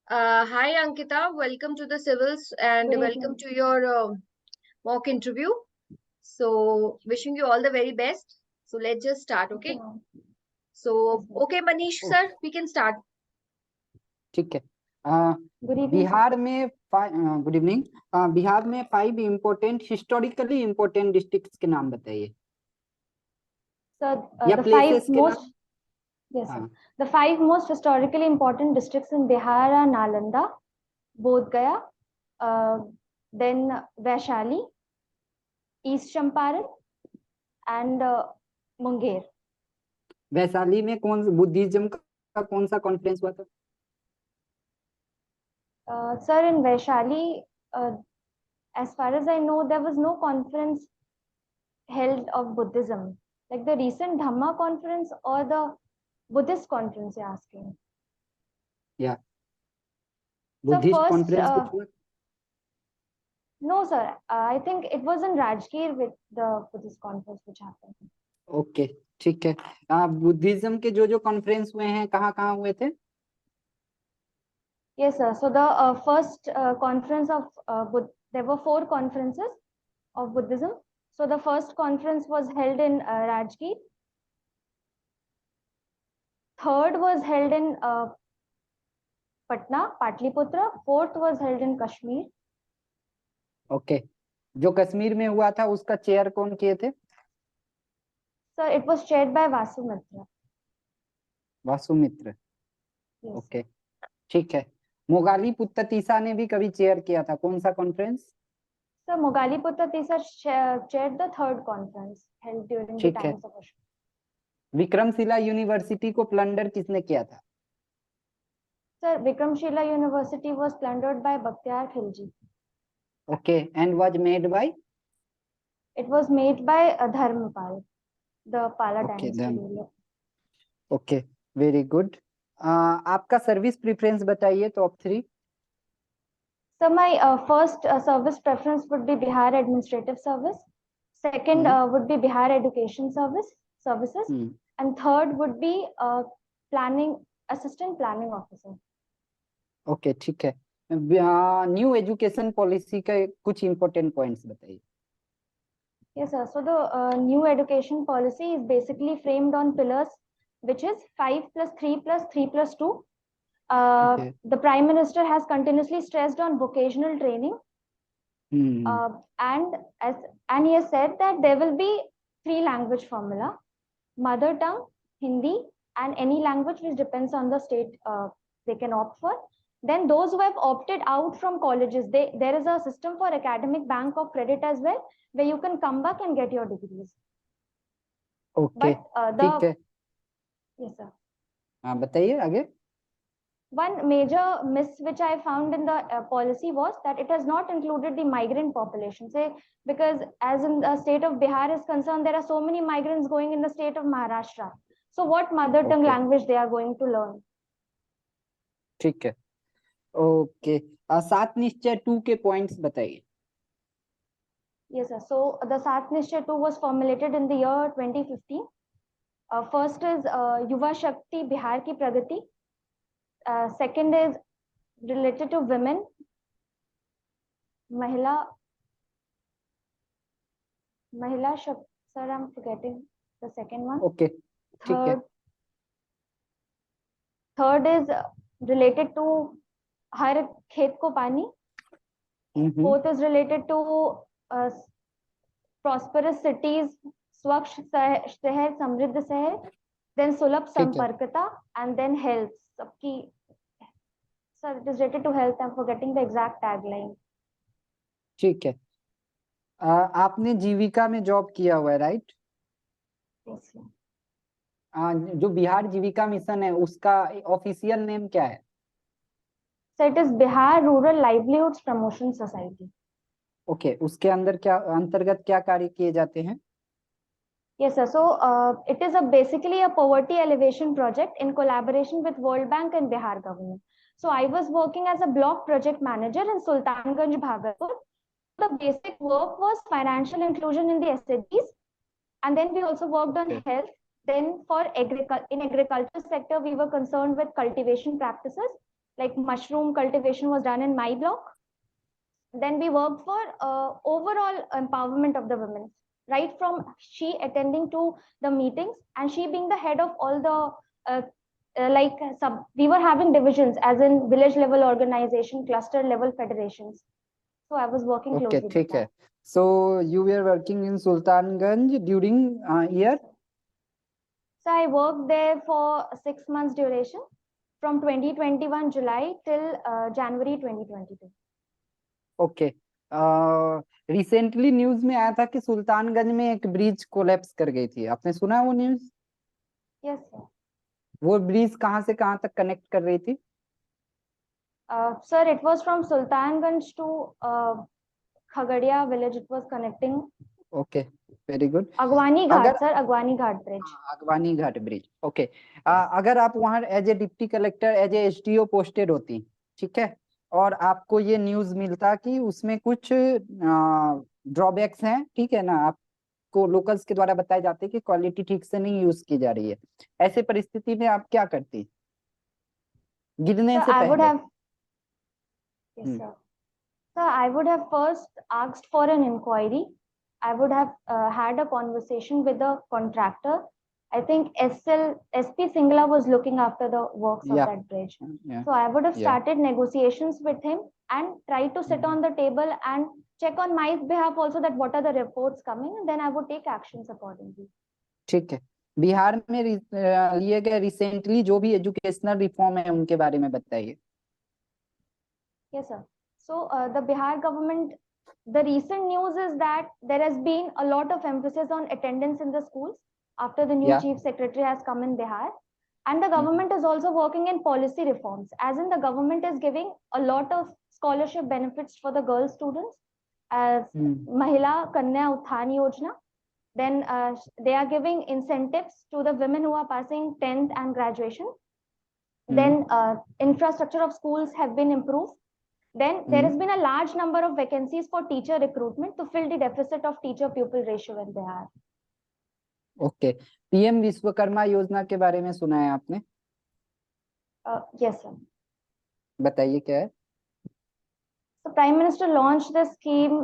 Hi Ankita, welcome to the civils and Good welcome evening. to your mock interview. So, wishing you all the very best. So, let's just start, Thank you, okay? ma'am. Yes, So, ma'am. okay, Manish O, sir, we can start. ठीक है। आ, Good evening, sir. Bihar में good evening. Bihar में 5 important historically important districts के नाम बताइए, Sir, या the five places के most, नाम। yes, sir. हाँ, The five most historically important districts in Bihar are Nalanda, Bodh Gaya, then Vaishali, East Champaran, and Munger. Vaishali में कौन बुद्धिज्म का कौन सा कॉन्फ्रेंस हुआ था? Sir, in Vaishali, as far as I know, there was no conference held of Buddhism. Like the recent Dhamma conference or the Buddhist conference, you're asking. या So Buddhist first, conference कुछ हुआ? no, sir. I think it was in Rajgir with the Buddhist conference which happened. Okay, ठीक है। Buddhism के जो जो conference हुए हैं कहाँ कहाँ हुए थे? Yes, sir. So the first conference of there were 4 conferences of Buddhism. So the first conference was held in Rajgir. Third was held in Patna, Patliputra. Fourth was held in Kashmir. Okay, जो कश्मीर में हुआ था उसका chair कौन किए थे? Sir, it was chaired by Vasumitra. Vasumitra. Yes. Okay, ठीक है। मोगाली पुत्ततीसा ने भी कभी चेयर किया था, कौन सा conference? So Mogaliputta Tisa chaired the third conference held during the ठीक है। times of Ashoka. Vikramshila university को प्लंडर किसने किया था? Sir, Vikramshila University was plundered by Bakhtiyar Khilji. Okay, and was made by? It was made by Dharmapal, the Pala okay, dynasty done. ruler. Okay, very good. आपका service preference बताइए, top 3। So my first service preference would be Bihar Administrative Service. Second would be Bihar Education Services, and third would be Assistant Planning Officer. Okay, ठीक है। New education policy के कुछ important points बताइए। Yes, sir. So the new education policy is basically framed on pillars, which is 5 plus 3 plus 3 plus 2. Okay. The Prime Minister has continuously stressed on vocational training. And he has said that there will be 3 language formula: mother tongue, Hindi, and any language which depends on the state they can opt for. Then those who have opted out from colleges, there is a system for academic bank of credit as well, where you can come back and get your degrees. Okay, ठीक है। Yes, sir. हाँ, बताइए आगे। One major miss which I found in the policy was that it has not included the migrant population. Say, because as in the state of Bihar is concerned, there are so many migrants going in the state of Maharashtra. So what mother tongue language they are going to learn? ठीक है, okay. 7 निश्चय 2 के points बताइए। Yes, sir. So the Sat Nishchay 2 was formulated in the year 2015. First is Yuva Shakti Bihar Ki Pragati. Second is related to women. Mahila Shakti. Sir, I'm forgetting the second one. Okay, ठीक है। Third is related to हर खेत को पानी. Fourth is related to prosperous cities, स्वच्छ शहर, समृद्ध शहर. Then सुलभ संपर्कता, and then health. सबकी, sir, it is related to health. I'm forgetting the exact tagline. ठीक है। आपने जीविका में जॉब किया हुआ है, राइट? Yes, sir. जो बिहार जीविका मिशन है उसका ऑफिशियल नेम क्या है? So it is Bihar Rural Livelihoods Promotion Society. Okay, उसके अंदर क्या अंतर्गत क्या कार्य किए जाते हैं? Yes, sir. So it is basically a poverty elevation project in collaboration with World Bank and Bihar government. So I was working as a block project manager in Sultanganj, Bhagalpur. The basic work was financial inclusion in the SHGs, and then we also worked on health. Then for in agriculture sector, we were concerned with cultivation practices. like mushroom cultivation was done in my block. Then we worked for overall empowerment of the women, right from she attending to the meetings and she being the head of all the we were having divisions as in village level organization, cluster level federations. So I was working Okay, closely with ठीक है. that. So you were working in Sultanganj during year? So I worked there for 6 months duration from 2021 July till January 2022. Okay. Recently news में आया था कि सुल्तानगंज में एक bridge collapse कर गई थी, आपने सुना वो न्यूज? Yes, sir. वो ब्रिज कहाँ से कहाँ तक कनेक्ट कर रही थी? Sir, it was from Sultanganj to Khagadia village. It was connecting okay, very good. Agwani अगर Ghat, sir, Agwani Ghat bridge. अगवानी घाट ब्रिज. ओके. अगर आप वहां as a deputy collector, as a SDO posted होती, ठीक है, और आपको ये न्यूज मिलता कि उसमें कुछ ड्रॉबैक्स हैं, ठीक है ना, आपको लोकल्स के द्वारा बताए जाते कि क्वालिटी ठीक से नहीं यूज की जा रही है, ऐसे परिस्थिति में आप क्या करती गिरने So से I would पहले? have, yes, sir. So I would have first asked for an inquiry. I would have had a conversation with the contractor. I think SP Singla was looking after the works of Yeah. that bridge. Yeah. So I would have Yeah. started negotiations with him and tried to sit on the table and check on my behalf also that what are the reports coming, and then I would take actions accordingly. ठीक है. बिहार में लिए गए recently जो भी educational reform है उनके बारे में बताइए. Yes, sir. So the Bihar government, the recent news is that there has been a lot of emphasis on attendance in the schools after the new Yeah. chief secretary has come in Bihar. And the government is also working in policy reforms, as in the government is giving a lot of scholarship benefits for the girl students as Mahila Kanya Uthan Yojana. Then they are giving incentives to the women who are passing 10th and graduation. Then infrastructure of schools have been improved. Then there has been a large number of vacancies for teacher recruitment to fill the deficit of teacher pupil ratio in Bihar. Okay. PM Vishwakarma योजना के बारे में सुना है आपने? Yes, sir. बताइए क्या है? So Prime Minister launched the scheme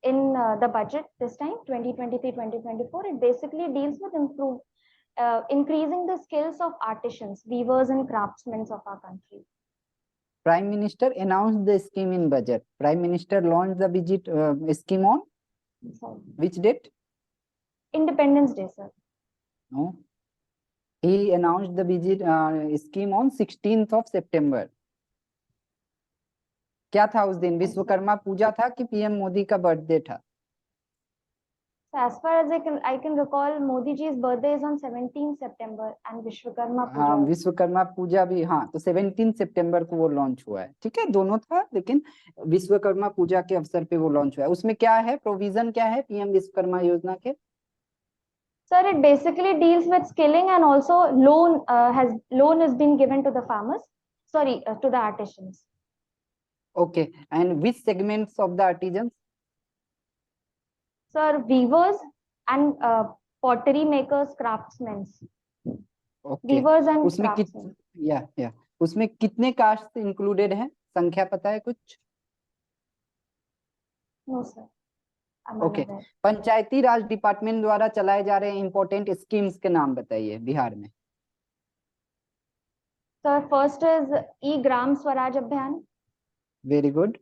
in the budget this time, 2023-2024. It basically deals with increasing the skills of artisans, weavers and craftsmen of our country. Prime Minister announced the scheme in budget. Prime Minister launched the budget scheme on which date? Independence Day, sir. No. He announced the budget scheme on 16th of September. क्या था उस दिन? विश्वकर्मा पूजा था कि PM Modi का birthday था? So as far as I can recall, Modi ji's birthday is on 17th September and Vishwakarma Puja. हाँ, विश्वकर्मा पूजा भी, हाँ, तो 17 सितंबर को वो लॉन्च हुआ है, ठीक है, दोनों था, लेकिन विश्वकर्मा पूजा के अवसर पे वो लॉन्च हुआ है. उसमें क्या है, प्रोविजन क्या है पीएम विश्वकर्मा योजना के? Sir, it basically deals with skilling and also loan is being given to the farmers, to the artisans. Okay, and which segments of the artisans? Sir, weavers and pottery makers, craftsmen. Okay. Weavers and उसमें craftsmen. या उसमें कितने cast included हैं, संख्या पता है कुछ? No, sir. Okay. पंचायती राज department द्वारा चलाए जा रहे इंपॉर्टेंट स्कीम्स के नाम बताइए बिहार में. Sir, first is E-Gram Swaraj Abhiyan. Very good.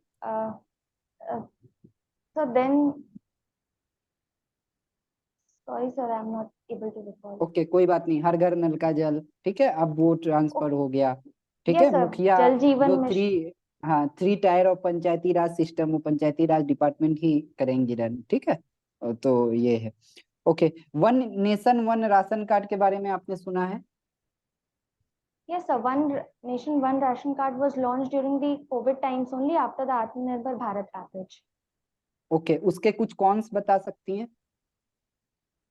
So then, sorry sir, I'm not able to recall. Okay, कोई बात नहीं. हर घर नल का जल, ठीक है, अब वो ट्रांसफर हो गया, ठीक है. Yes, sir. मुखिया जल जीवन जो mission. 3 tyre of Panchayati Raj system, वो पंचायती राज डिपार्टमेंट ही करेंगे रन, ठीक है. तो ये है. Okay. One nation one ration card के बारे में आपने सुना है? Yes, sir. One nation, one ration card was launched during the COVID times only after the Atmanirbhar Bharat package. Okay. उसके कुछ कॉन्स बता सकती हैं,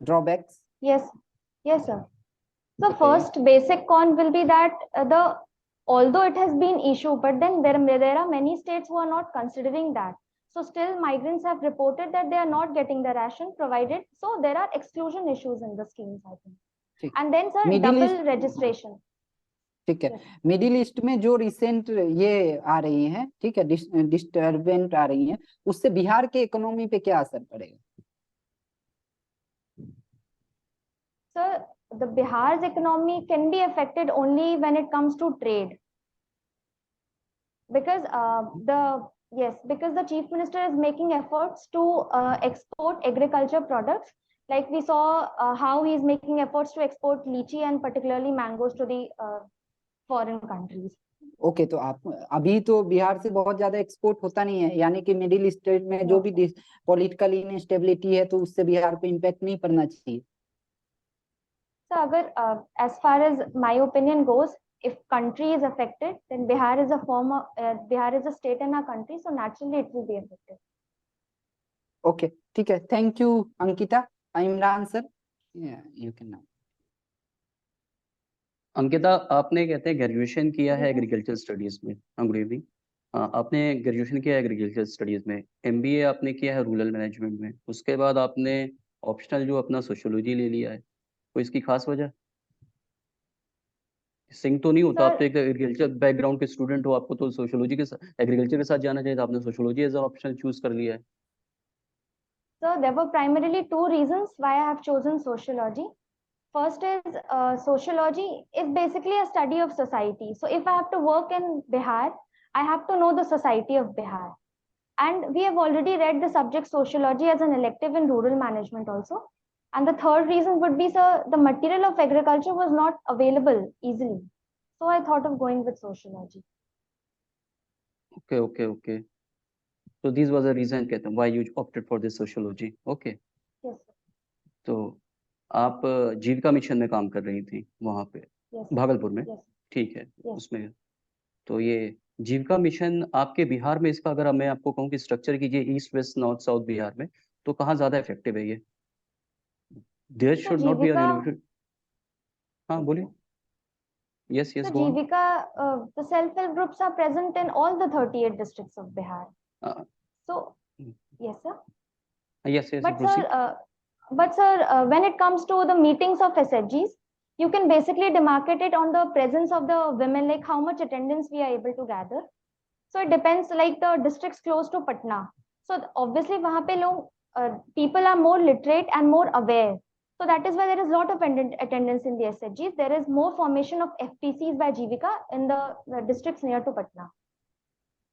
drawbacks? Yes, yes, sir. So first basic con will be that although it has been issued, but then there are many states who are not considering that. So still migrants have reported that they are not getting the ration provided. So there are exclusion issues in the schemes, I think. And then, sir, double registration. ठीक है। Yes. Middle east में जो recent ये आ रही हैं, ठीक है, डिस्टर्बेंट आ रही हैं, उससे बिहार के इकोनॉमी पे क्या असर पड़ेगा? So the Bihar's economy can be affected only when it comes to trade, because because the chief minister is making efforts to export agriculture products. Like we saw how he is making efforts to export lychee and particularly mangoes to the foreign countries. Okay, तो आप अभी तो बिहार से बहुत ज्यादा export होता नहीं है, यानी कि मिडिल स्टेट में जो भी पॉलिटिकल इनस्टेबिलिटी है तो उससे बिहार पे इम्पैक्ट नहीं पड़ना चाहिए। So agar as far as my opinion goes, if country is affected, then Bihar is a Bihar is a state in our country, so naturally it will be affected. Okay, ठीक है, thank you Ankita. Imran sir, you can now. Ankita, आपने कहते हैं graduation किया है Good evening. Agriculture studies में। Good evening. आपने graduation किया है एग्रीकल्चर स्टडीज में, एमबीए आपने किया है रूरल मैनेजमेंट में, उसके बाद आपने ऑप्शनल जो अपना सोशियोलॉजी ले लिया है, कोई इसकी खास वजह? सिंक तो नहीं होता, आप तो Sir, एक एग्रीकल्चर बैकग्राउंड के स्टूडेंट हो, आपको तो सोशियोलॉजी के साथ एग्रीकल्चर के साथ जाना चाहिए था, आपने सोशियोलॉजी एज ऑप्शनल चूज कर लिया है। so there were primarily two reasons why I have chosen sociology. First is sociology is basically a study of society. So if I have to work in Bihar, I have to know the society of Bihar. And we have already read the subject sociology as an elective in rural management also. And the third reason would be, sir, the material of agriculture was not available easily. So I thought of going with sociology. Okay okay okay, so these was the reason कहते हैं why you opted for this sociology. Okay. Yes, sir. तो आप जीविका mission में काम कर रही थी वहां पे, Yes, sir. भागलपुर में, Yes. ठीक है, Yes. उसमें। तो ये जीविका मिशन आपके बिहार में, इसका अगर मैं आपको कहूँ कि स्ट्रक्चर कीजिए east west north south Bihar में, तो कहाँ ज्यादा इफेक्टिव है ये? There So should not be a Jivika, university. हाँ बोलिए। Yes yes, so go on. Jivika, the self-help groups are present in all the 38 districts of Bihar. So, yes, sir. Yes yes, But proceed. sir, when it comes to the meetings of SHGs, you can basically demarcate it on the presence of the women, like how much attendance we are able to gather. So it depends, like the districts close to Patna. So obviously, wahan pe log, people are more literate and more aware. So that is why there is a lot of attendance in the SHGs. There is more formation of FPCs by Jivika in the districts near to Patna.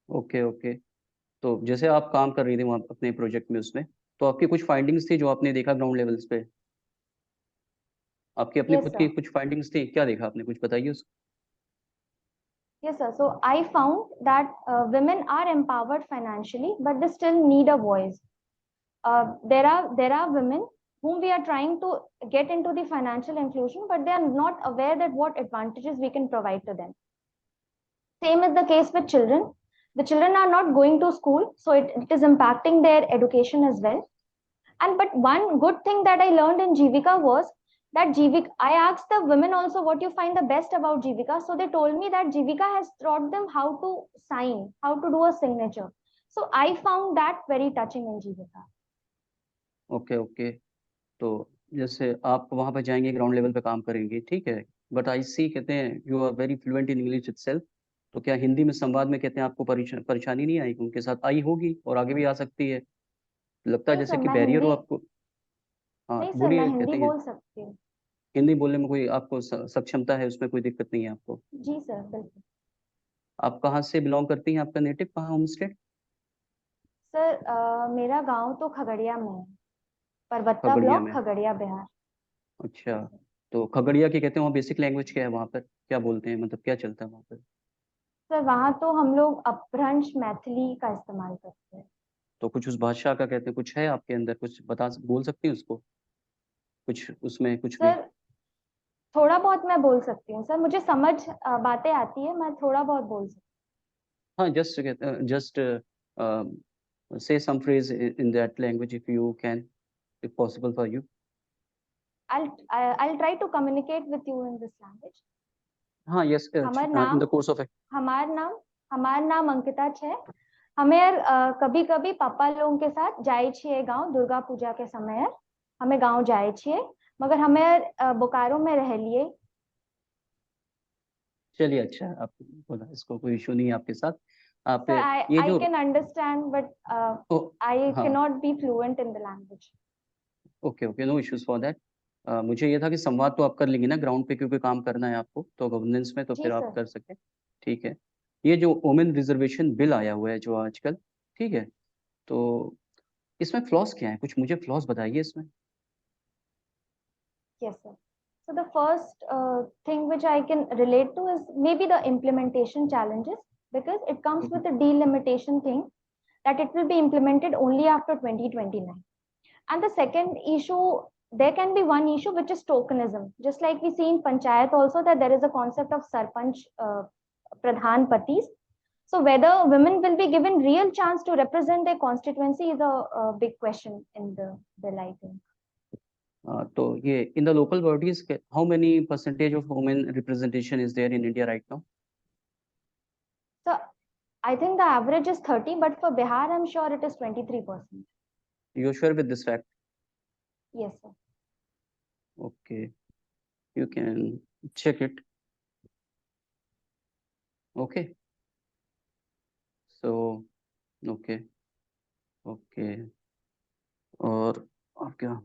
Okay okay, तो जैसे आप काम कर रही थी वहाँ अपने project में, उसमें तो आपकी कुछ फाइंडिंग्स थी जो आपने देखा ग्राउंड लेवल्स पे? आपकी अपनी Yes, खुद की sir. कुछ फाइंडिंग्स थी, क्या देखा आपने, कुछ बताइए उसको। Yes, sir. So I found that women are empowered financially, but they still need a voice. There are women whom we are trying to get into the financial inclusion, but they are not aware that what advantages we can provide to them. Same is the case with children. The children are not going to school, so it is impacting their education as well. And but one good thing that I learned in Jivika was that Jivika, I asked the women also what you find the best about Jivika. So they told me that Jivika has taught them how to sign, how to do a signature. So I found that very touching in Jivika. Okay okay, तो जैसे आप वहाँ पे जाएंगे, ground level पे काम करेंगे, ठीक है, बट आई सी कहते हैं you are very fluent in English itself, तो क्या हिंदी में संवाद में कहते हैं आपको परेशानी नहीं आई? उनके साथ आई होगी और आगे भी आ सकती है, लगता है नहीं जैसे सर, कि मैं बैरियर हो हिंदी आपको। हाँ नहीं सर, मैं बोलिए, हिंदी कहते हैं बोल सकती हूँ। हिंदी बोलने में कोई आपको सक्षमता है, उसमें कोई दिक्कत नहीं है आपको? जी सर, बिल्कुल। आप कहाँ से बिलोंग करती हैं, आपका नेटिव कहाँ, होम स्टेट? सर मेरा गांव तो खगड़िया में है, परबत्ता खगड़िया ब्लॉक, में। खगड़िया, बिहार। अच्छा, तो खगड़िया की कहते हैं वहाँ बेसिक लैंग्वेज क्या है, वहाँ पर क्या बोलते हैं, मतलब क्या चलता है वहाँ पर? सर वहाँ तो हम लोग अपभ्रंश मैथिली का इस्तेमाल करते हैं। तो कुछ उस भाषा का कहते हैं कुछ है आपके अंदर, कुछ बोल सकती हैं उसको, कुछ उसमें कुछ भी? सर थोड़ा बहुत मैं बोल सकती हूँ सर, मुझे समझ बातें आती है, मैं थोड़ा बहुत बोल सकती हाँ, just say some phrase in that language if you can, if possible for you. हूँ। I'll try to communicate with you in this language. हाँ, yes, in the course of हमार नाम अंकिता छे। हमें कभी कभी पापा लोगों के साथ जाए छिए गांव, दुर्गा पूजा के समय हमें गांव जाए छिए, मगर हमें बोकारो में रह लिए। चलिए अच्छा है, आप बोला इसको कोई इशू नहीं है आपके साथ। आप Sir, ये I जो can understand, but oh, I हाँ cannot be fluent in the language. Okay okay, no issues for that. मुझे ये था कि संवाद तो आप कर लेंगे ना ग्राउंड पे, क्योंकि काम करना है आपको तो गवर्नेंस में, तो जी फिर आप सर। कर सकें। ठीक है। ये जो वुमेन रिजर्वेशन बिल आया हुआ है जो आजकल, ठीक है, तो इसमें फ्लॉस क्या है, कुछ मुझे फ्लॉस बताइए इसमें। Yes, sir. So the first thing which I can relate to is maybe the implementation challenges, because it comes with a delimitation thing that it will be implemented only after 2029. And the second issue, there can be one issue which is tokenism. Just like we see in Panchayat also, that there is a concept of Sarpanch Pradhan Patis. So whether women will be given real chance to represent their constituency is a big question in the bill, I think. तो ये in the local bodies how many percentage of women representation is there in India right now? So I think the average is 30, but for Bihar, I'm sure it is 23%. You sure with this fact? Yes, sir. Okay, you can check it. Okay, so okay, okay, और क्या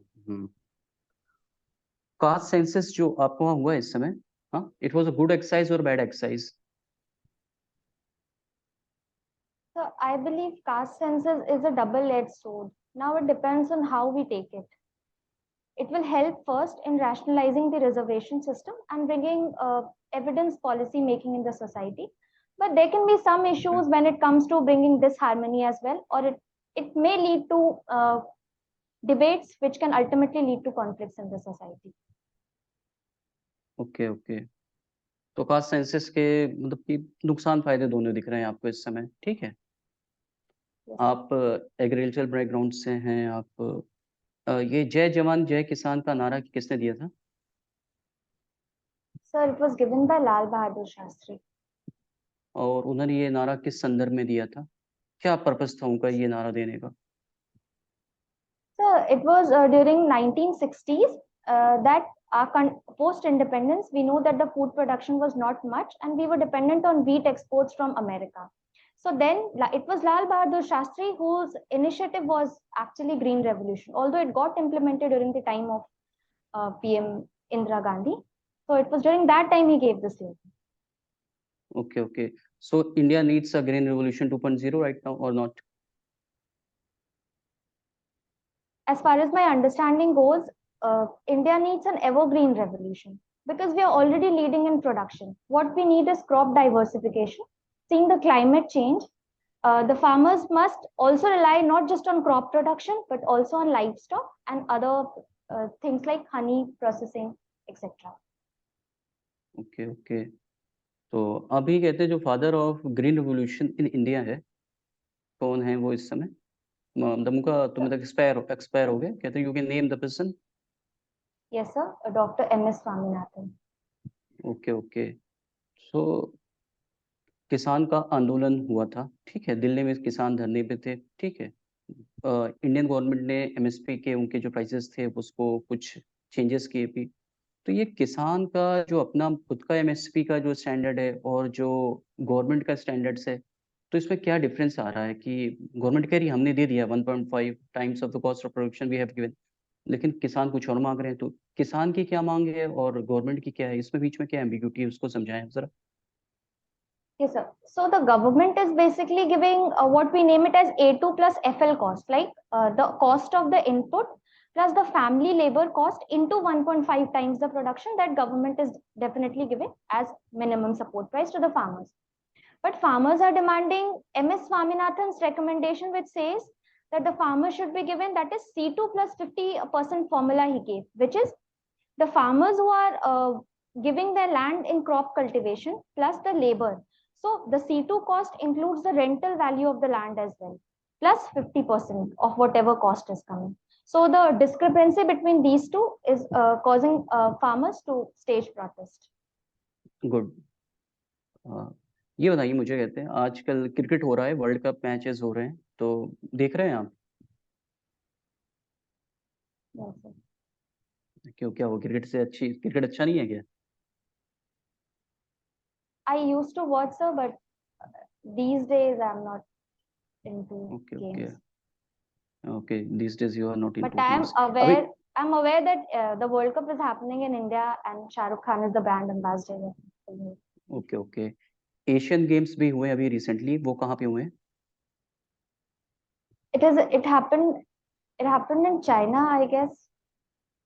caste census जो आपको वहाँ हुआ है इस समय, हाँ, it was a good exercise और bad exercise? So I believe caste census is a double-edged sword. Now it depends on how we take it. It will help first in rationalizing the reservation system and bringing evidence policy making in the society. But there can be some issues when it comes to bringing disharmony as well, or it may lead to debates which can ultimately lead to conflicts in the society. Okay okay, तो caste census के मतलब कि नुकसान फायदे दोनों दिख रहे हैं आपको इस समय, ठीक है। Yes. आप एग्रीकल्चर बैकग्राउंड से हैं, आप ये जय जवान जय किसान का नारा किसने दिया था? Sir, it was given by Lal Bahadur Shastri. और उन्होंने ये नारा किस संदर्भ में दिया था, क्या पर्पस था उनका ये नारा देने का? So it was during 1960s that post-independence, we know that the food production was not much and we were dependent on wheat exports from America. So then it was Lal Bahadur Shastri whose initiative was actually Green Revolution, although it got implemented during the time of PM Indira Gandhi. So it was during that time he gave this slogan. Okay, okay. So India needs a green revolution 2.0 right now or not? As far as my understanding goes, India needs an evergreen revolution because we are already leading in production. What we need is crop diversification. Seeing the climate change, the farmers must also rely not just on crop production, but also on livestock and other things like honey processing, etc. Okay okay, तो अभी कहते हैं जो father of green revolution in India है, कौन है वो इस समय? उनका तो मतलब एक्सपायर हो गया, कहते हैं you can name the person. Yes, sir. Dr. M.S. Swaminathan. Okay okay, so किसान का आंदोलन हुआ था, ठीक है, दिल्ली में किसान धरने पे थे, ठीक है। इंडियन गवर्नमेंट ने एमएसपी के उनके जो प्राइसेस थे उसको कुछ चेंजेस किए भी। तो ये किसान का जो अपना खुद का एमएसपी का जो स्टैंडर्ड है और जो गवर्नमेंट का स्टैंडर्ड्स है, तो इसमें क्या डिफरेंस आ रहा है कि गवर्नमेंट कह रही है हमने दे दिया 1.5 times of the cost of production we have given, लेकिन किसान कुछ और मांग रहे हैं। तो किसान की क्या मांग है और गवर्नमेंट की क्या है, इसमें बीच में क्या एम्बिग्यूटी है, उसको समझाएं जरा। Yes, sir. So the government is basically giving what we name it as A2 plus FL cost, like the cost of the input plus the family labor cost into 1.5 times the production that government is definitely giving as minimum support price to the farmers. But farmers are demanding MS Swaminathan's recommendation, which says that the farmer should be given that is C2 plus 50% formula he gave, which is the farmers who are giving their land in crop cultivation plus the labor. So the C2 cost includes the rental value of the land as well, plus 50% of whatever cost is coming. So the discrepancy between these two is causing farmers to stage protest. Good. ये बताइए मुझे, कहते हैं आजकल cricket हो रहा है, world cup matches हो रहे हैं, तो देख रहे हैं आप? Yes, क्यों, क्या वो क्रिकेट से अच्छी क्रिकेट अच्छा नहीं है क्या? I used to watch, sir, but these days I'm not into Okay, games. okay. These days you are not But into games. I'm aware that the World Cup is happening in India and Shah Rukh Khan is the brand ambassador. Okay okay, Asian games भी हुए अभी recently, वो कहाँ पे हुए हैं? It happened in China, I guess.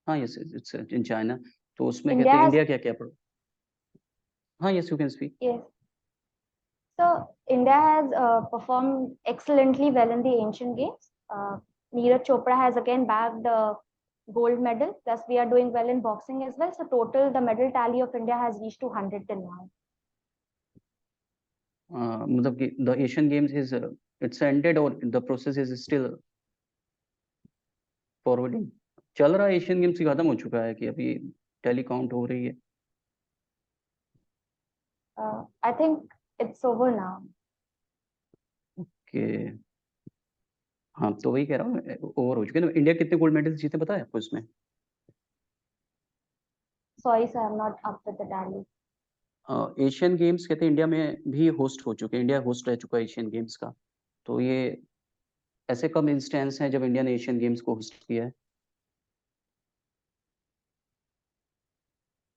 हाँ yes, it's in China. तो उसमें India कहते हैं has- इंडिया क्या क्या पढ़ो। हाँ yes, you can speak. Yes. So India has performed excellently well in the Asian Games. Neeraj Chopra has again bagged a gold medal. Plus, we are doing well in boxing as well. So total, the medal tally of India has reached to 100 till now. मतलब कि the Asian Games is it's ended और the process is still forwarding, चल रहा है। Asian games खत्म हो चुका है कि अभी टैली काउंट हो रही है? I think it's over now. Okay, हाँ तो वही कह रहा हूँ, ओवर हो चुके हैं। इंडिया कितने गोल्ड मेडल्स जीते पता है आपको इसमें? Sorry, sir, I'm not up with the tally. Asian games कहते हैं इंडिया में भी होस्ट हो चुके हैं, इंडिया होस्ट रह चुका है एशियन गेम्स का। तो ये ऐसे कम इंस्टेंस हैं जब इंडिया ने एशियन गेम्स को होस्ट किया है।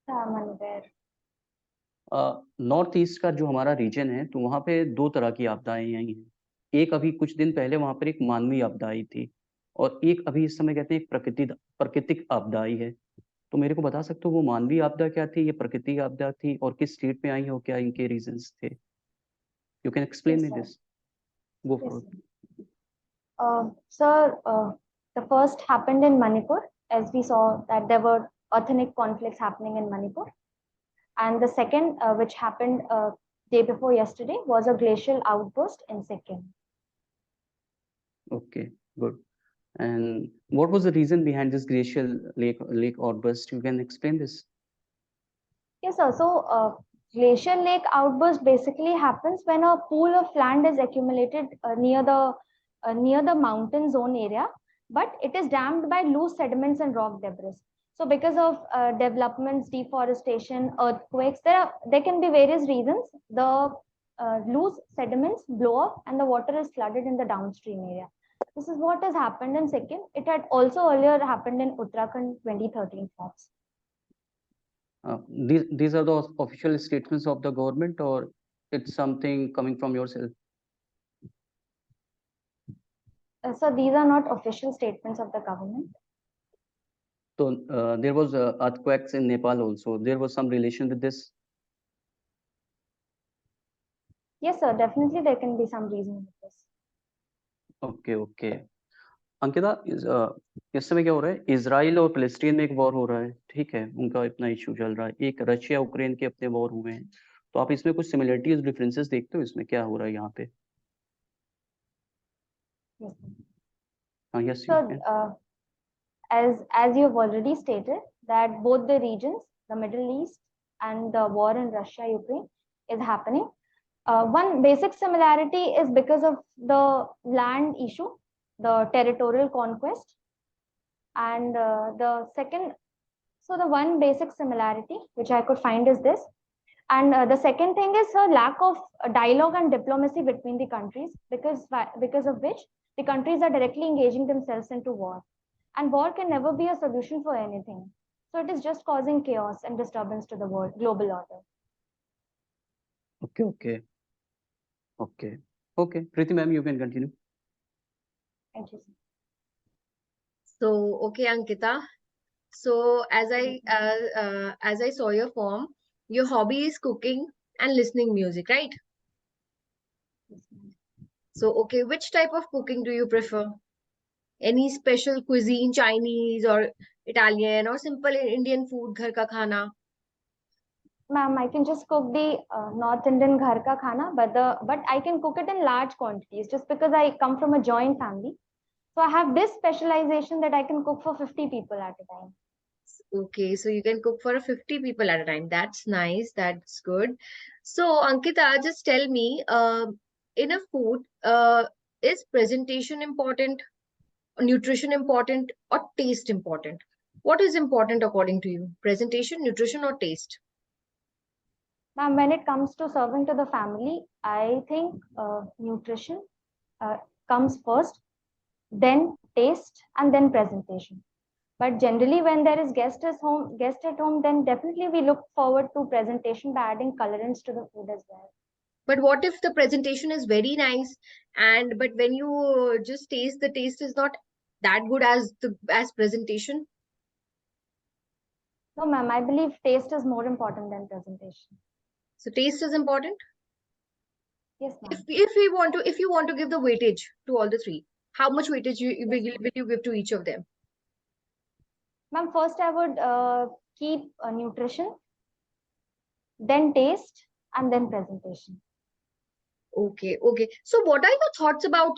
I'm unaware. नॉर्थ ईस्ट का जो हमारा रीजन है, तो वहाँ पे दो तरह की आपदाएं आई हैं। एक अभी कुछ दिन पहले वहाँ पर एक मानवीय आपदा आई थी, और एक अभी इस समय कहते हैं एक प्राकृतिक आपदा आई है। तो मेरे को बता सकते हो वो मानवीय आपदा क्या थी, ये प्राकृतिक आपदा थी, और किस स्टेट में आई हो, क्या इनके रीजंस थे? You can explain Yes, me sir. This, go Yes, for sir. Sir, the first happened in Manipur, as we saw that there were ethnic conflicts happening in Manipur. And the second, which happened day before yesterday, was a glacial outburst in Sikkim. Okay, good. And what was the reason behind this glacial lake outburst? You can explain this? Yes, sir. So, glacial lake outburst basically happens when a pool of land is accumulated near the mountain zone area, but it is dammed by loose sediments and rock debris. So, because of developments, deforestation, earthquakes, there can be various reasons. The loose sediments blow up, and the water is flooded in the downstream area. This is what has happened in Sikkim. It had also earlier happened in Uttarakhand 2013 floods. These are the official statements of the government, or it's something coming from yourself? So these are not official statements of the government. So there was earthquakes in Nepal also. There was some relation with this? Yes, sir. Definitely there can be some reason with this. Okay okay. Ankita, इस समय क्या हो रहा है, Israel और फिलिस्तीन में एक वॉर हो रहा है, ठीक है, उनका इतना इश्यू चल रहा है। एक रशिया यूक्रेन के अपने वॉर हुए हैं। तो आप इसमें कुछ सिमिलरिटीज डिफरेंसेस देखते हो, इसमें क्या हो रहा है यहाँ पे? Yes, sir. हाँ yes, So, as you have already stated, that both the regions, the Middle East and the war in Russia, Ukraine, is happening. One basic similarity is because of the land issue, the territorial conquest, and the second. So the one basic similarity which I could find is this, and the second thing is a lack of dialogue and diplomacy between the countries, because of which the countries are directly engaging themselves into war. And war can never be a solution for anything. So it is just causing chaos and disturbance to the world, global order. Okay, okay. Okay. Okay. Preeti ma'am, you can continue. Thank you, sir. So, okay, Ankita. So, as I saw your form, your hobby is cooking and listening music, right? Yes, ma'am. So, okay, which type of cooking do you prefer? Any special cuisine, Chinese or Italian or simple Indian food, ghar ka khana? Ma'am, I can just cook the North Indian ghar ka khana, but I can cook it in large quantities just because I come from a joint family. So I have this specialization that I can cook for 50 people at a time. Okay, so you can cook for 50 people at a time. That's nice. That's good. So, Ankita, just tell me, in a food, is presentation important, nutrition important, or taste important? What is important according to you? Presentation, nutrition, or taste? Ma'am, when it comes to serving to the family, I think nutrition comes first, then taste, and then presentation. But generally, when there is guest at home, then definitely we look forward to presentation by adding colorants to the food as well. But what if the presentation is very nice, and but when you just taste, the taste is not that good as presentation? No, ma'am, I believe taste is more important than presentation. So taste is important. Yes, If ma'am. if you want to give the weightage to all the three, how much weightage will you give to each of them? Ma'am, first I would keep nutrition, then taste, and then presentation. Okay, okay. So what are your thoughts about,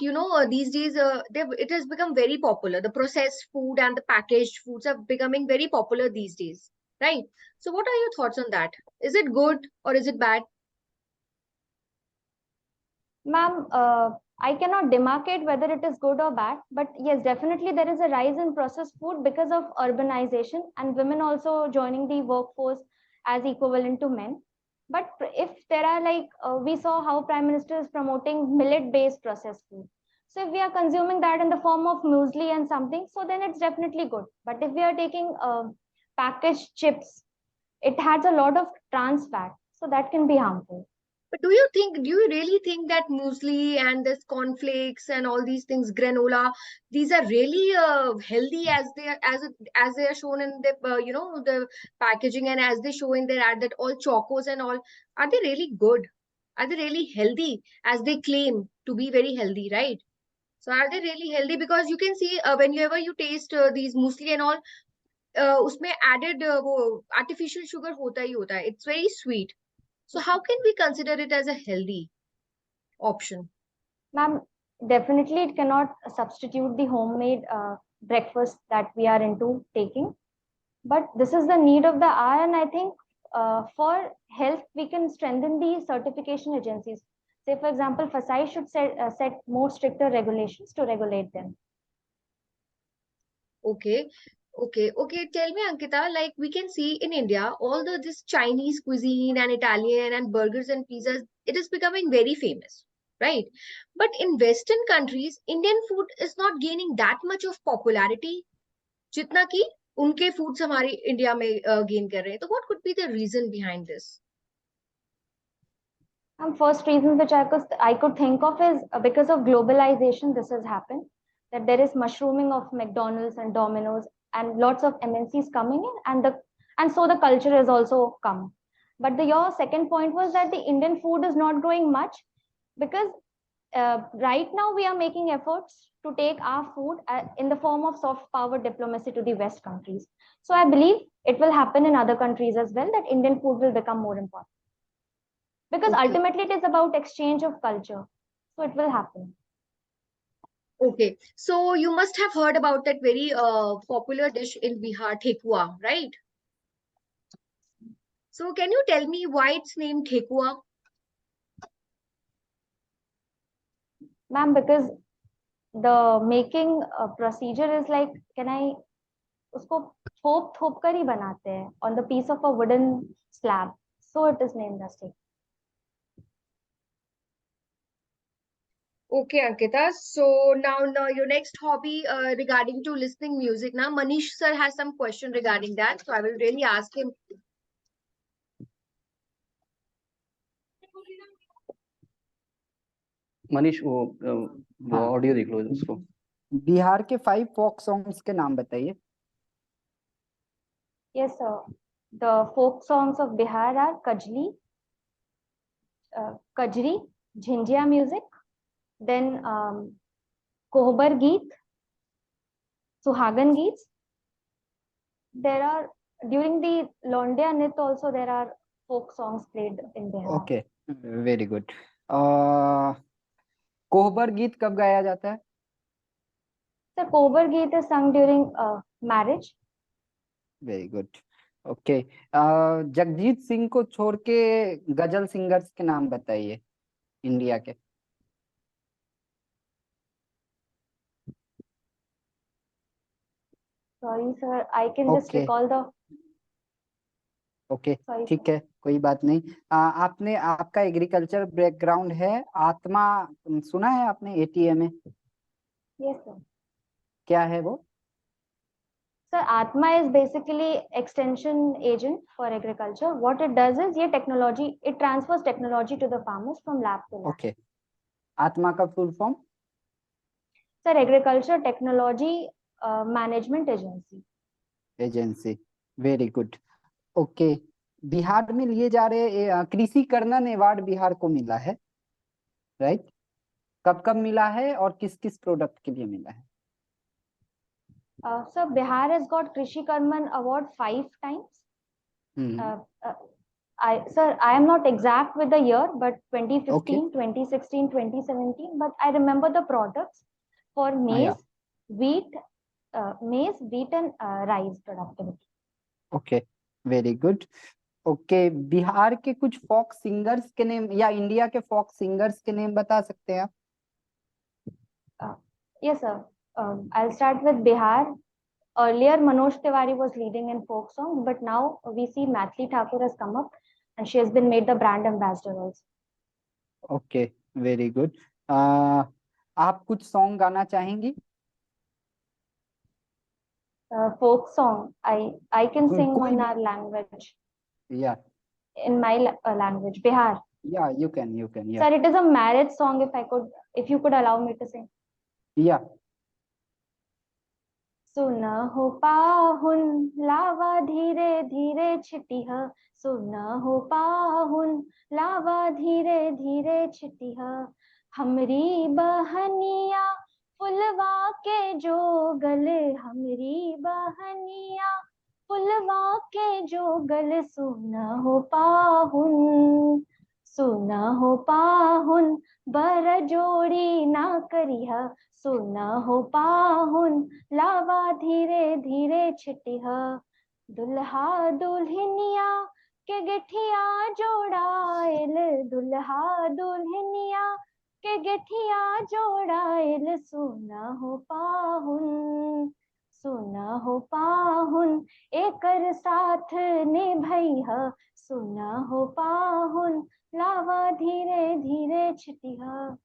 these days, it has become very popular. The processed food and the packaged foods are becoming very popular these days, right? So what are your thoughts on that? Is it good or is it bad? Ma'am, I cannot demarcate whether it is good or bad, but yes, definitely there is a rise in processed food because of urbanization and women also joining the workforce as equivalent to men. But if there are we saw how Prime Minister is promoting millet-based processed food. So if we are consuming that in the form of muesli and something, so then it's definitely good. But if we are taking packaged chips, it has a lot of trans fat, so that can be harmful. But do you really think that muesli and this cornflakes and all these things, granola, these are really healthy as they are shown in the the packaging, and as they show in their ad, that all chocos and all, are they really good? Are they really healthy as they claim to be very healthy, right? So are they really healthy? Because you can see whenever you taste these muesli and all, उसमें added वो artificial sugar होता ही होता है. It's very sweet. So how can we consider it as a healthy option? Ma'am, definitely it cannot substitute the homemade breakfast that we are into taking. But this is the need of the hour, and I think for health, we can strengthen the certification agencies. Say, for example, FSSAI should set more stricter regulations to regulate them. Okay. Okay, okay. Tell me, Ankita, like we can see in India, all this Chinese cuisine and Italian and burgers and pizzas, it is becoming very famous, right? But in Western countries, Indian food is not gaining that much of popularity, जितना कि उनके foods हमारे India में gain कर रहे हैं. So what could be the reason behind this? First reason which I could think of is because of globalization. This has happened, that there is mushrooming of McDonald's and Domino's and lots of MNCs coming in, and so the culture has also come. But your second point was that the Indian food is not growing much because right now we are making efforts to take our food in the form of soft power diplomacy to the West countries. So I believe it will happen in other countries as well, that Indian food will become more important because Okay. ultimately it is about exchange of culture, so it will happen. Okay, so you must have heard about that very popular dish in Bihar, Thekua, right? So can you tell me why it's named Thekua? Ma'am, because the making procedure is like, can I उसको थोप थोप कर ही बनाते हैं on the piece of a wooden slab, so it is named as Thekua. Okay, Ankita. So now your next hobby regarding to listening music. Now, Manish sir has some question regarding that, so I will really ask him. Manish वो हाँ। Audio देख लो उसको. बिहार के 5 folk songs के नाम बताइए. Yes, sir. The folk songs of Bihar are Kajli, Kajri, Jhinjia music, then Kohbar Geet, Suhagan Geets. There are, during the Londya Nrit also, there are folk songs played in Bihar. Okay, very good. कोहबर गीत कब गाया जाता है? The Kohbar Geet is sung during marriage. Very good. Okay, Jagjit Singh को छोड़ के गजल सिंगर्स के नाम बताइए इंडिया के. Sorry, sir. I can just Okay. recall the. Okay, Sorry, ठीक है, कोई बात नहीं। आपने आपका एग्रीकल्चर बैकग्राउंड है, आत्मा सुना है आपने, ATMA yes, sir. क्या है वो? Sir, Atma is basically extension agent for agriculture. What it does is ये technology, it transfers technology to the farmers from lab to lab. Okay, आत्मा का full form? Sir, agriculture technology management agency. Agency, very good. Okay, Bihar में लिए जा रहे कृषि Karnan award Bihar को मिला है, राइट? कब कब मिला है और किस किस प्रोडक्ट के लिए मिला है? Sir, Bihar has got Krishi Karman Award 5 times. I am not exact with the year, but 2015, 2016, 2017. But I remember the products for maize, wheat, and rice productivity. Okay, very good. Okay, Bihar के कुछ folk singers के name या India के folk singers के name बता सकते हैं आप? Yes, sir. I'll start with Bihar. Earlier, Manoj Tiwari was leading in folk songs, but now we see Maithili Thakur has come up, and she has been made the brand ambassador also. Okay, very good. आप कुछ song गाना चाहेंगी? Folk song. I can sing कोई in भी? our language, या in my language, Bihar. या you can या Sir, it is a marriage song. If you could allow me to sing. या सुन हो पाहुन लावा धीरे धीरे छिटिह, सुन हो पाहुन लावा धीरे धीरे छिटिह, हमरी बहनिया फुलवा के जोगल, हमरी बहनिया फुलवा के जोगल, सुन हो पाहुन, सुन हो पाहुन बर जोड़ी ना करिह, सुन हो पाहुन लावा धीरे धीरे छिटिह, दुल्हा दुल्हनिया के गेठिया जोड़ाइल, दुल्हा दुल्हनिया के गेठिया जोड़ाइल, सुन हो पाहुन, सुन हो पाहुन एकर साथ निभैह, सुन हो पाहुन लावा धीरे धीरे छिटिह।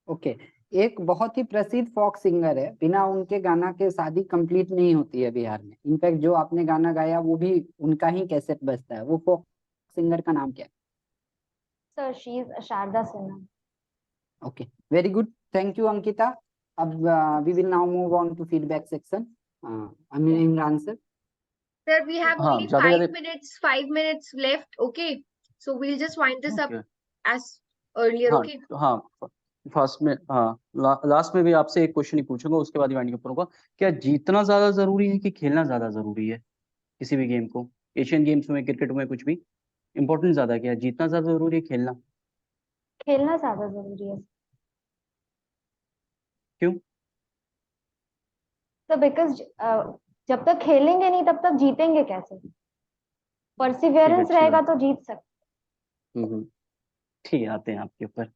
ओके, एक बहुत ही प्रसिद्ध फोक सिंगर है, बिना उनके गाना के शादी कंप्लीट नहीं होती है बिहार में। इनफैक्ट जो आपने गाना गाया वो भी उनका ही कैसेट बजता है। वो फोक सिंगर का नाम क्या है? Sir, she is Sharda Sinha. Okay, very good, thank you Ankita. अब we will now move on to feedback section. I mean Imran sir. Sir, we have हाँ only ज्यादा 5 minutes left. Okay, so we'll just wind this up okay as earlier. हाँ Okay. हाँ first में हाँ last में भी आपसे एक क्वेश्चन ही पूछूंगा, उसके बाद वाइंड अप करूंगा। क्या जीतना ज्यादा जरूरी है कि खेलना ज्यादा जरूरी है किसी भी गेम को? एशियन गेम्स में, क्रिकेट में, कुछ भी इंपॉर्टेंट ज्यादा है? क्या जीतना ज्यादा जरूरी है खेलना? खेलना ज्यादा जरूरी है। क्यों? तो बिकॉज जब तक खेलेंगे नहीं तब तक जीतेंगे कैसे? परसिवियरेंस ठीक है, रहेगा तो जीत सकते। ठीक है, आते हैं आपके ऊपर।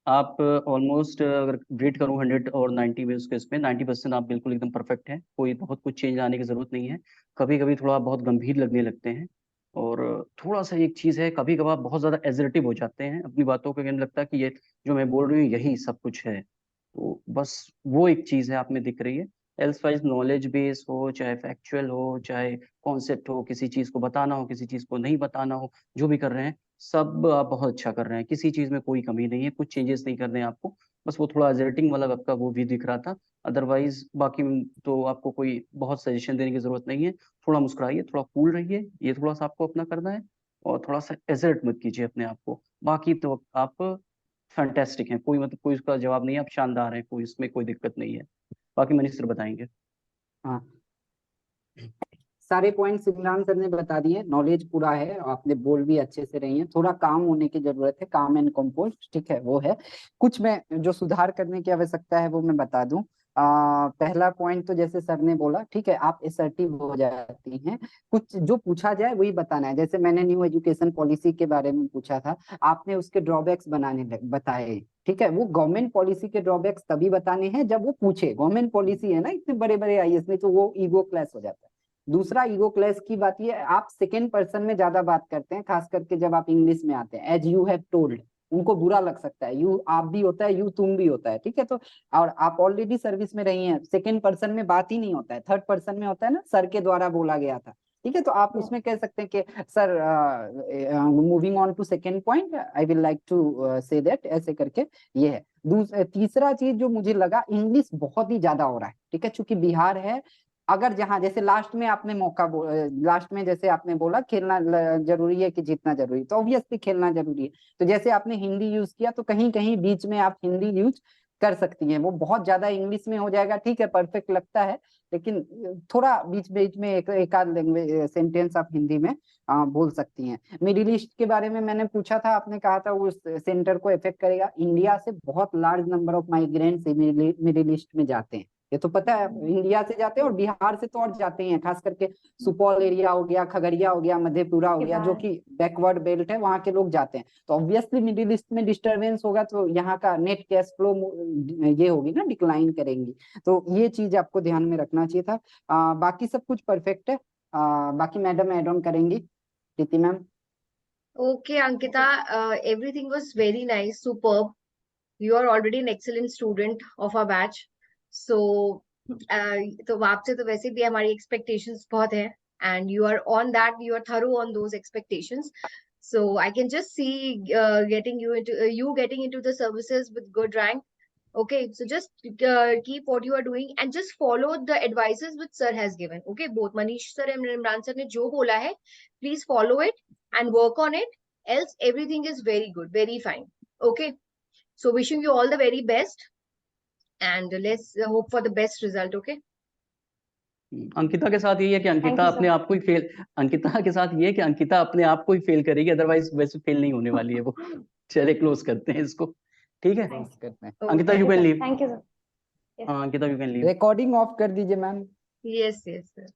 आप ऑलमोस्ट अगर रेट करूँ 100 और 90 में, उसके इसमें 90% आप बिल्कुल एकदम परफेक्ट हैं। कोई बहुत कुछ चेंज आने की जरूरत नहीं है। कभी कभी थोड़ा बहुत गंभीर लगने लगते हैं, और थोड़ा सा एक चीज़ है, कभी कभार बहुत ज़्यादा एजर्टिव हो जाते हैं अपनी बातों को, कहने लगता है कि ये जो मैं बोल रही हूँ यही सब कुछ है। तो बस वो एक चीज़ है आप में दिख रही है। एल्सवाइज नॉलेज बेस हो, चाहे फैक्चुअल हो, चाहे कॉन्सेप्ट हो, किसी चीज़ को बताना हो, किसी चीज़ को नहीं बताना हो, जो भी कर रहे हैं सब आप बहुत अच्छा कर रहे हैं। किसी चीज़ में कोई कमी नहीं है, कुछ चेंजेस नहीं करने हैं आपको। बस वो थोड़ा एजर्टिंग वाला आपका वो भी दिख रहा था। अदरवाइज बाकी तो आपको कोई बहुत सजेशन देने की जरूरत नहीं है। थोड़ा मुस्कुराइए, थोड़ा कूल रहिए, ये थोड़ा सा आपको अपना करना है। और थोड़ा सा एजर्ट मत कीजिए अपने आप को। बाकी तो आप फैंटेस्टिक हैं, कोई मतलब कोई उसका जवाब नहीं है, आप शानदार हैं, कोई इसमें कोई दिक्कत नहीं है। बाकी मनीष सर बताएंगे। हाँ, सारे पॉइंट्स इमरान सर ने बता दिए, नॉलेज पूरा है, आपने बोल भी अच्छे से रही हैं। थोड़ा काम होने की जरूरत है, काम एंड कंपोस्ट, ठीक है, वो है। कुछ में जो सुधार करने की आवश्यकता है वो मैं बता दूं। पहला पॉइंट तो जैसे सर ने बोला, ठीक है, आप असर्टिव हो जाती हैं, कुछ जो पूछा जाए वही बताना है। जैसे मैंने न्यू एजुकेशन पॉलिसी के बारे में पूछा था, आपने उसके ड्रॉबैक्स बताए, ठीक है। वो गवर्नमेंट पॉलिसी के ड्रॉबैक्स तभी बताने हैं जब वो पूछे। गवर्नमेंट पॉलिसी है ना, इतने बड़े बड़े आईएएस में, तो वो ईगो क्लैश हो जाता है। दूसरा ईगो क्लैश की बात ये है, आप सेकेंड पर्सन में ज्यादा बात करते हैं, खास करके जब आप इंग्लिश में आते हैं, एज यू हैव टोल्ड, उनको बुरा लग सकता है, यू आप भी होता है, यू तुम भी होता है, ठीक है। तो और आप ऑलरेडी सर्विस में रही हैं, सेकेंड पर्सन में बात ही नहीं होता है, थर्ड पर्सन में होता है ना, सर के द्वारा बोला गया था, ठीक है। तो आप उसमें कह सकते हैं कि sir, moving on to second point, I will like to say that, ऐसे करके ये है। तीसरा चीज जो मुझे लगा, इंग्लिश बहुत ही ज्यादा हो रहा है, ठीक है, चूंकि बिहार है। अगर जहां जैसे लास्ट में आपने लास्ट में जैसे आपने बोला खेलना जरूरी है कि जीतना जरूरी है, तो ऑब्वियसली खेलना जरूरी है। तो जैसे आपने हिंदी यूज किया, तो कहीं कहीं बीच में आप हिंदी यूज कर सकती हैं। वो बहुत ज्यादा इंग्लिश में हो जाएगा, ठीक है, परफेक्ट लगता है, लेकिन थोड़ा बीच बीच में एक आध लैंग्वेज सेंटेंस आप हिंदी में बोल सकती हैं। मिडिल ईस्ट के बारे में मैंने पूछा था, आपने कहा था वो सेंटर को इफेक्ट करेगा। इंडिया से बहुत large number of migrants middle east में जाते हैं, ये तो पता है, इंडिया से जाते हैं और बिहार से तो और जाते हैं, खास करके सुपौल एरिया हो गया, खगड़िया हो गया, मधेपुरा हो गया, जो कि बैकवर्ड बेल्ट है, वहां के लोग जाते हैं। तो ऑब्वियसली मिडिल ईस्ट में डिस्टरबेंस होगा, तो यहाँ का नेट कैश फ्लो ये होगी ना, डिक्लाइन करेंगी। तो ये चीज आपको ध्यान में रखना चाहिए था। बाकी सब कुछ परफेक्ट है। बाकी मैडम एड ऑन करेंगी, प्रीति ma'am. Okay, Ankita, everything was very nice, superb. You are already an excellent student of our batch. So, तो आपसे तो वैसे भी हमारी expectations बहुत है, and you are on that. You are thorough on those expectations. So I can just see getting you getting into the services with good rank. Okay, so just keep what you are doing and just follow the advices which sir has given. Okay, both Manish sir and Imran sir ने जो बोला है, please follow it and work on it. Else everything is very good, very fine. Okay, so wishing you all the very best and let's hope for the best result. Okay. Ankita के साथ ये है कि Thank Ankita you, अपने sir. आप को ही fail Ankita के साथ ये है कि अंकिता अपने आप को ही फेल करेगी, अदरवाइज वैसे फेल नहीं होने वाली है वो। चलिए क्लोज करते हैं इसको, ठीक है। Close करते हैं। Ankita Okay. You can leave. Thank you, sir. Yes. हाँ Ankita you can leave. Recording of कर दीजिए मैम। Yes, yes, sir.